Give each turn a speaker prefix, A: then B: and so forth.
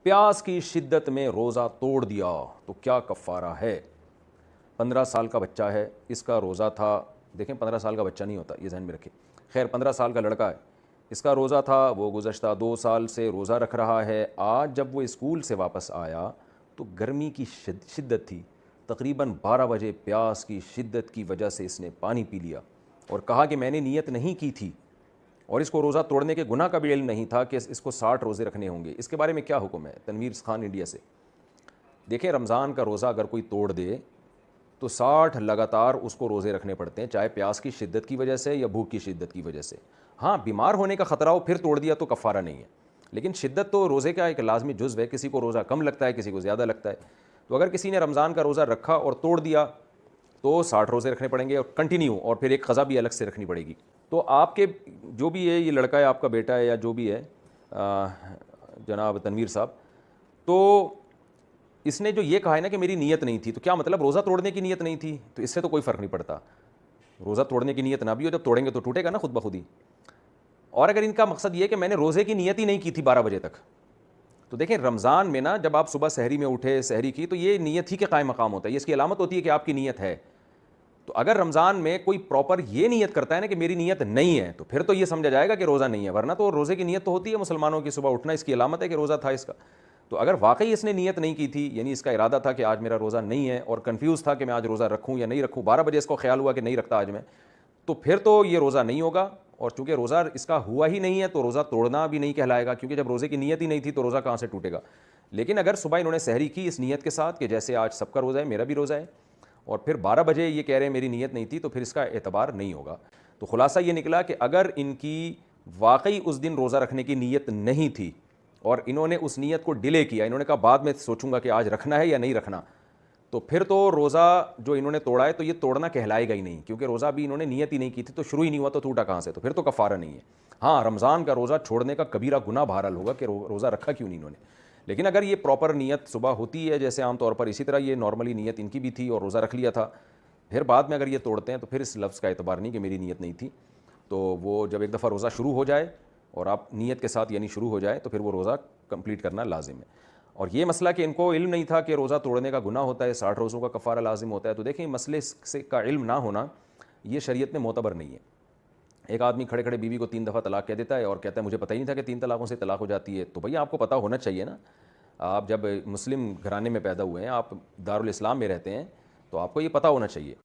A: پیاس کی شدت میں روزہ توڑ دیا تو کیا کفارہ ہے؟ 15 سال کا بچہ ہے، اس کا روزہ تھا، دیکھیں 15 سال کا بچہ نہیں ہوتا، یہ ذہن میں رکھیں، خیر 15 سال کا لڑکا ہے، اس کا روزہ تھا، وہ گزشتہ 2 سال سے روزہ رکھ رہا ہے۔ آج جب وہ اسکول سے واپس آیا تو گرمی کی شدت تھی، تقریباً 12 بجے پیاس کی شدت کی وجہ سے اس نے پانی پی لیا اور کہا کہ میں نے نیت نہیں کی تھی، اور اس کو روزہ توڑنے کے گناہ کا بھی علم نہیں تھا کہ اس کو 60 روزے رکھنے ہوں گے۔ اس کے بارے میں کیا حکم ہے؟ تنویر خان انڈیا سے۔ دیکھیں رمضان کا روزہ اگر کوئی توڑ دے تو 60 لگاتار اس کو روزے رکھنے پڑتے ہیں، چاہے پیاس کی شدت کی وجہ سے یا بھوک کی شدت کی وجہ سے۔ ہاں بیمار ہونے کا خطرہ ہو پھر توڑ دیا تو کفارہ نہیں ہے، لیکن شدت تو روزے کا ایک لازمی جزو ہے، کسی کو روزہ کم لگتا ہے، کسی کو زیادہ لگتا ہے۔ تو اگر کسی نے رمضان کا روزہ رکھا اور توڑ دیا تو 60 روزے رکھنے پڑیں گے اور کنٹینیو، اور پھر ایک قضا بھی الگ سے رکھنی پڑے گی۔ تو آپ کے جو بھی ہے، یہ لڑکا ہے، آپ کا بیٹا ہے یا جو بھی ہے جناب تنویر صاحب، تو اس نے جو یہ کہا ہے نا کہ میری نیت نہیں تھی، تو کیا مطلب روزہ توڑنے کی نیت نہیں تھی؟ تو اس سے تو کوئی فرق نہیں پڑتا، روزہ توڑنے کی نیت نہ بھی ہو، جب توڑیں گے تو ٹوٹے گا نا خود بخود ہی۔ اور اگر ان کا مقصد یہ کہ میں نے روزے کی نیت ہی نہیں کی تھی 12 بجے تک، تو دیکھیں رمضان میں نا جب آپ صبح سحری میں اٹھے، سحری کی، تو یہ نیت ہی کے قائم مقام ہوتا ہے، یہ اس کی علامت ہوتی ہے کہ آپ کی نیت ہے۔ تو اگر رمضان میں کوئی پراپر یہ نیت کرتا ہے نا کہ میری نیت نہیں ہے، تو پھر تو یہ سمجھا جائے گا کہ روزہ نہیں ہے، ورنہ تو روزے کی نیت تو ہوتی ہے مسلمانوں کی، صبح اٹھنا اس کی علامت ہے کہ روزہ تھا اس کا۔ تو اگر واقعی اس نے نیت نہیں کی تھی، یعنی اس کا ارادہ تھا کہ آج میرا روزہ نہیں ہے اور کنفیوز تھا کہ میں آج روزہ رکھوں یا نہیں رکھوں، 12 بجے اس کو خیال ہوا کہ نہیں رکھتا آج میں، تو پھر تو یہ روزہ نہیں ہوگا، اور چونکہ روزہ اس کا ہوا ہی نہیں ہے تو روزہ توڑنا بھی نہیں کہلائے گا، کیونکہ جب روزے کی نیت ہی نہیں تھی تو روزہ کہاں سے ٹوٹے گا۔ لیکن اگر صبح انہوں نے سحری کی اس نیت کے ساتھ کہ جیسے آج سب کا روزہ ہے، میرا بھی روزہ ہے، اور پھر 12 بجے یہ کہہ رہے ہیں میری نیت نہیں تھی، تو پھر اس کا اعتبار نہیں ہوگا۔ تو خلاصہ یہ نکلا کہ اگر ان کی واقعی اس دن روزہ رکھنے کی نیت نہیں تھی اور انہوں نے اس نیت کو ڈیلے کیا، انہوں نے کہا بعد میں سوچوں گا کہ آج رکھنا ہے یا نہیں رکھنا، تو پھر تو روزہ جو انہوں نے توڑا ہے تو یہ توڑنا کہلائے گا ہی نہیں، کیونکہ روزہ بھی انہوں نے نیت ہی نہیں کی تھی، تو شروع ہی نہیں ہوا تو ٹوٹا کہاں سے، تو پھر تو کفارہ نہیں ہے۔ ہاں رمضان کا روزہ چھوڑنے کا کبیرہ گناہ بہرحال ہوگا کہ روزہ رکھا کیوں نہیں انہوں نے، لیکن اگر یہ پراپر نیت صبح ہوتی ہے جیسے عام طور پر، اسی طرح یہ نارملی نیت ان کی بھی تھی اور روزہ رکھ لیا تھا، پھر بعد میں اگر یہ توڑتے ہیں تو پھر اس لفظ کا اعتبار نہیں کہ میری نیت نہیں تھی۔ تو وہ جب ایک دفعہ روزہ شروع ہو جائے اور آپ نیت کے ساتھ یعنی شروع ہو جائے تو پھر وہ روزہ کمپلیٹ کرنا لازم ہے۔ اور یہ مسئلہ کہ ان کو علم نہیں تھا کہ روزہ توڑنے کا گناہ ہوتا ہے، 60 روزوں کا کفارہ لازم ہوتا ہے، تو دیکھیں مسئلے سے کا علم نہ ہونا یہ شریعت میں معتبر نہیں ہے۔ ایک آدمی کھڑے کھڑے بیوی کو 3 دفعہ طلاق کہہ دیتا ہے اور کہتا ہے مجھے پتہ ہی نہیں تھا کہ 3 طلاقوں سے طلاق ہو جاتی ہے، تو بھئی آپ کو پتہ ہونا چاہیے نا، آپ جب مسلم گھرانے میں پیدا ہوئے ہیں، آپ دارالاسلام میں رہتے ہیں، تو آپ کو یہ پتہ ہونا چاہیے۔